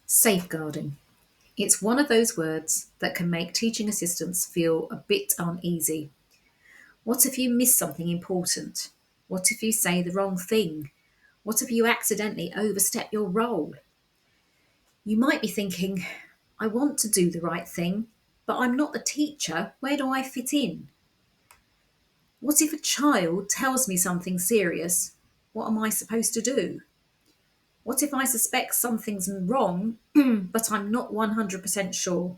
Safeguarding. It's one of those words that can make teaching assistants feel a bit uneasy. What if you miss something important? What if you say the wrong thing? What if you accidentally overstep your role? You might be thinking, I want to do the right thing, but I'm not the teacher. Where do I fit in? What if a child tells me something serious? What am I supposed to do? What if I suspect something's wrong, but I'm not 100% sure?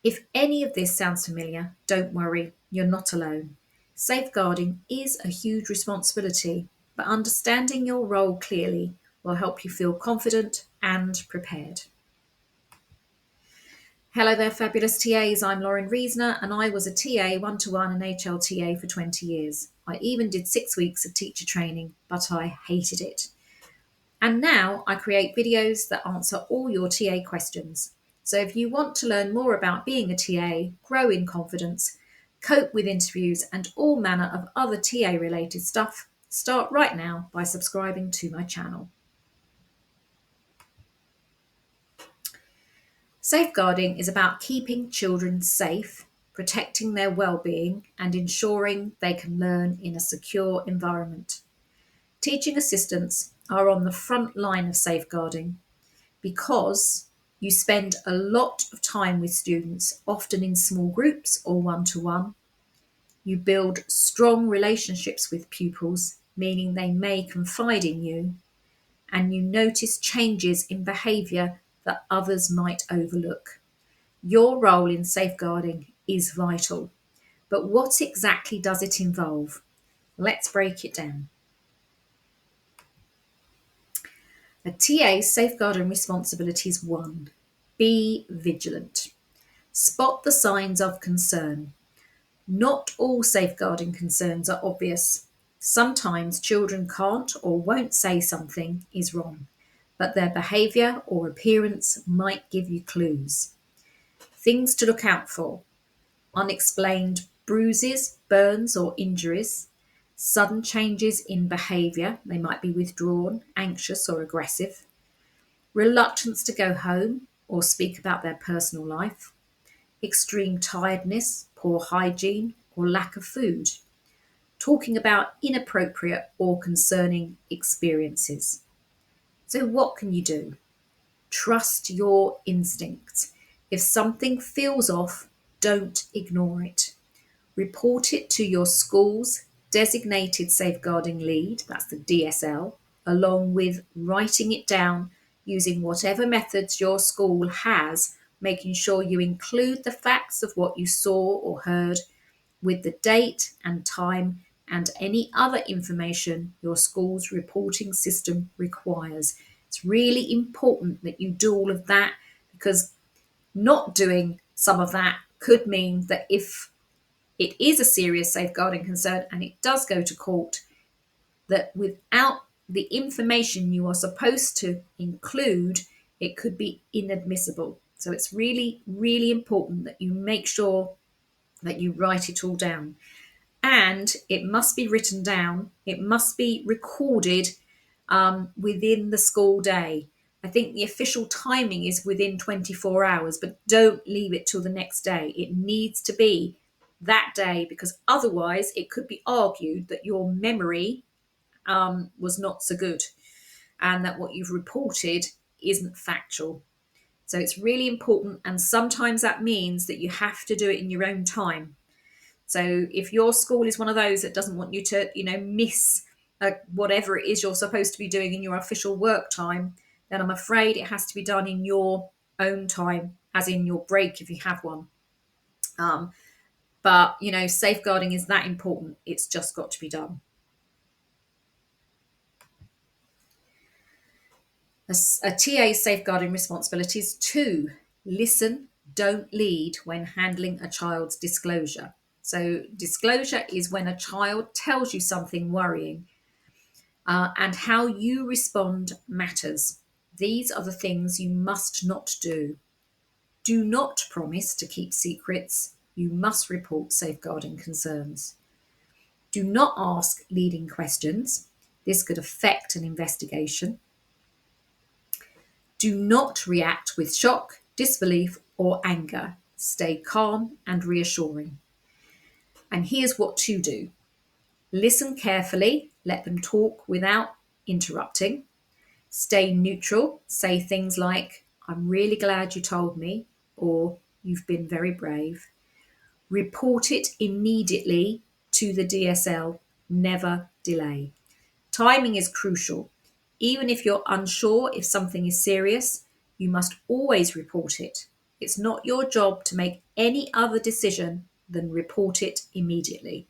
If any of this sounds familiar, don't worry, you're not alone. Safeguarding is a huge responsibility, but understanding your role clearly will help you feel confident and prepared. Hello there, fabulous TAs. I'm Lauren Reesner, and I was a TA one-to-one and HLTA for 20 years. I even did 6 weeks of teacher training, but I hated it. And now I create videos that answer all your TA questions. So if you want to learn more about being a TA, grow in confidence, cope with interviews, and all manner of other TA related stuff, start right now by subscribing to my channel. Safeguarding is about keeping children safe, protecting their well-being, and ensuring they can learn in a secure environment. Teaching assistants are on the front line of safeguarding because you spend a lot of time with students, often in small groups or one-to-one. You build strong relationships with pupils, meaning they may confide in you, and you notice changes in behaviour that others might overlook. Your role in safeguarding is vital, but what exactly does it involve? Let's break it down. A TA's safeguarding responsibilities: 1. Be vigilant. Spot the signs of concern. Not all safeguarding concerns are obvious. Sometimes children can't or won't say something is wrong, but their behaviour or appearance might give you clues. Things to look out for: unexplained bruises, burns, or injuries, sudden changes in behaviour, they might be withdrawn, anxious, or aggressive, reluctance to go home or speak about their personal life, extreme tiredness, poor hygiene, or lack of food, talking about inappropriate or concerning experiences. So, what can you do? Trust your instincts. If something feels off, don't ignore it. Report it to your school's designated safeguarding lead, that's the DSL, along with writing it down using whatever methods your school has, making sure you include the facts of what you saw or heard with the date and time and any other information your school's reporting system requires. It's really important that you do all of that, because not doing some of that could mean that if it is a serious safeguarding concern and it does go to court, that without the information you are supposed to include, it could be inadmissible. So it's really, really important that you make sure that you write it all down. And it must be written down, it must be recorded within the school day. I think the official timing is within 24 hours, but don't leave it till the next day. It needs to be that day, because otherwise it could be argued that your memory was not so good and that what you've reported isn't factual. So it's really important, and sometimes that means that you have to do it in your own time. So if your school is one of those that doesn't want you to, miss whatever it is you're supposed to be doing in your official work time, then I'm afraid it has to be done in your own time, as in your break if you have one. But safeguarding is that important. It's just got to be done. A TA's safeguarding responsibilities: 2. Listen, don't lead when handling a child's disclosure. So disclosure is when a child tells you something worrying, and how you respond matters. These are the things you must not do. Do not promise to keep secrets. You must report safeguarding concerns. Do not ask leading questions. This could affect an investigation. Do not react with shock, disbelief, or anger. Stay calm and reassuring. And here's what to do: listen carefully, let them talk without interrupting. Stay neutral, say things like, "I'm really glad you told me," or "You've been very brave." Report it immediately to the DSL, never delay. Timing is crucial. Even if you're unsure if something is serious, you must always report it. It's not your job to make any other decision than report it immediately.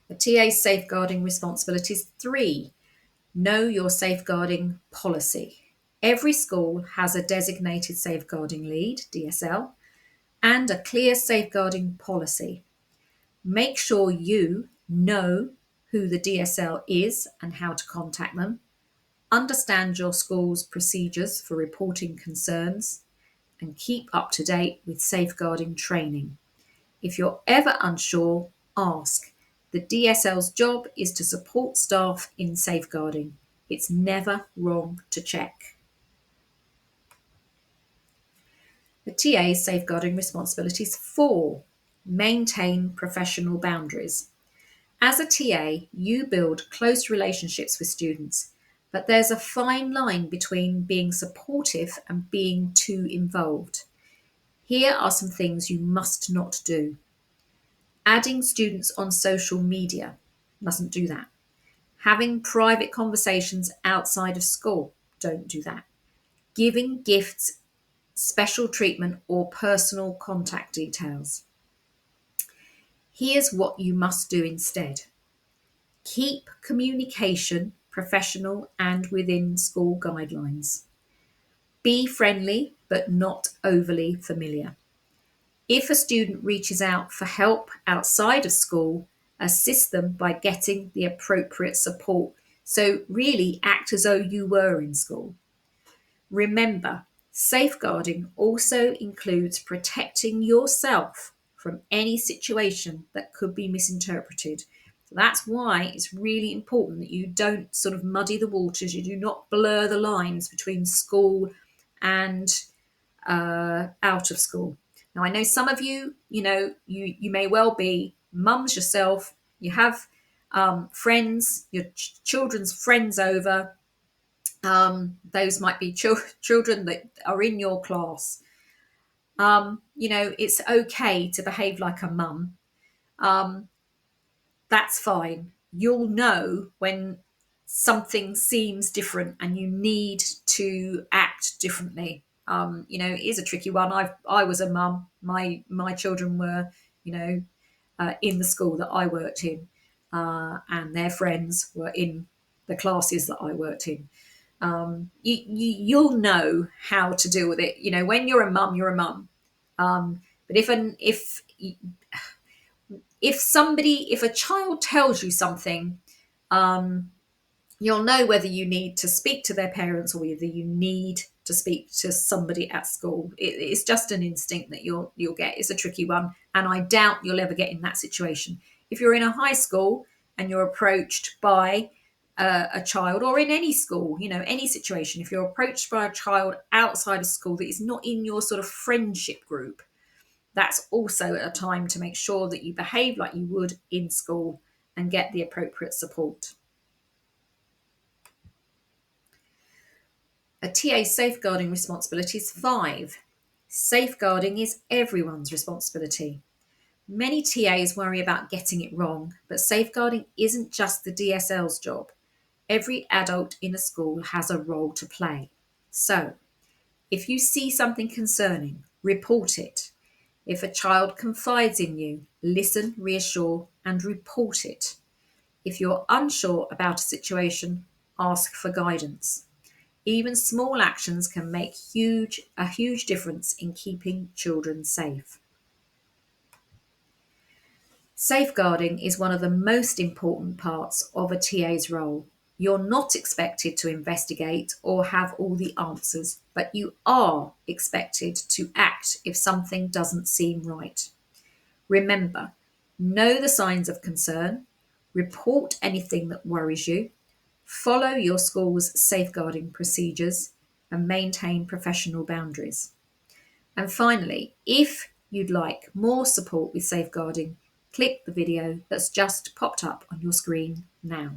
The TA's safeguarding responsibilities 3. Know your safeguarding policy. Every school has a designated safeguarding lead, DSL, and a clear safeguarding policy. Make sure you know who the DSL is and how to contact them. Understand your school's procedures for reporting concerns and keep up to date with safeguarding training. If you're ever unsure, ask. The DSL's job is to support staff in safeguarding. It's never wrong to check. The TA's safeguarding responsibilities 4. Maintain professional boundaries. As a TA, you build close relationships with students, but there's a fine line between being supportive and being too involved. Here are some things you must not do. Adding students on social media, mustn't do that. Having private conversations outside of school, don't do that. Giving gifts, special treatment, or personal contact details. Here's what you must do instead. Keep communication professional and within school guidelines. Be friendly but not overly familiar. If a student reaches out for help outside of school, assist them by getting the appropriate support. So, really act as though you were in school. Remember, safeguarding also includes protecting yourself from any situation that could be misinterpreted. That's why it's really important that you don't sort of muddy the waters, you do not blur the lines between school and out of school. Now, I know some of you, you may well be mums yourself, you have friends, your children's friends over. Those might be children that are in your class. It's okay to behave like a mum. That's fine. You'll know when something seems different and you need to act differently. It is a tricky one. I was a mum. My children were, in the school that I worked in, and their friends were in the classes that I worked in. You'll know how to deal with it. When you're a mum, you're a mum. But if a child tells you something, um, you'll know whether you need to speak to their parents or whether you need to speak to somebody at school. It's just an instinct that you'll get. It's a tricky one, and I doubt you'll ever get in that situation. If you're in a high school and you're approached by a child, or in any school, any situation, if you're approached by a child outside of school that is not in your sort of friendship group, that's also a time to make sure that you behave like you would in school and get the appropriate support. A TA's safeguarding responsibilities 5. Safeguarding is everyone's responsibility. Many TAs worry about getting it wrong, but safeguarding isn't just the DSL's job. Every adult in a school has a role to play. So, if you see something concerning, report it. If a child confides in you, listen, reassure, and report it. If you're unsure about a situation, ask for guidance. Even small actions can make a huge difference in keeping children safe. Safeguarding is one of the most important parts of a TA's role. You're not expected to investigate or have all the answers, but you are expected to act if something doesn't seem right. Remember, know the signs of concern, report anything that worries you, Follow your school's safeguarding procedures and maintain professional boundaries. And finally, if you'd like more support with safeguarding, click the video that's just popped up on your screen now.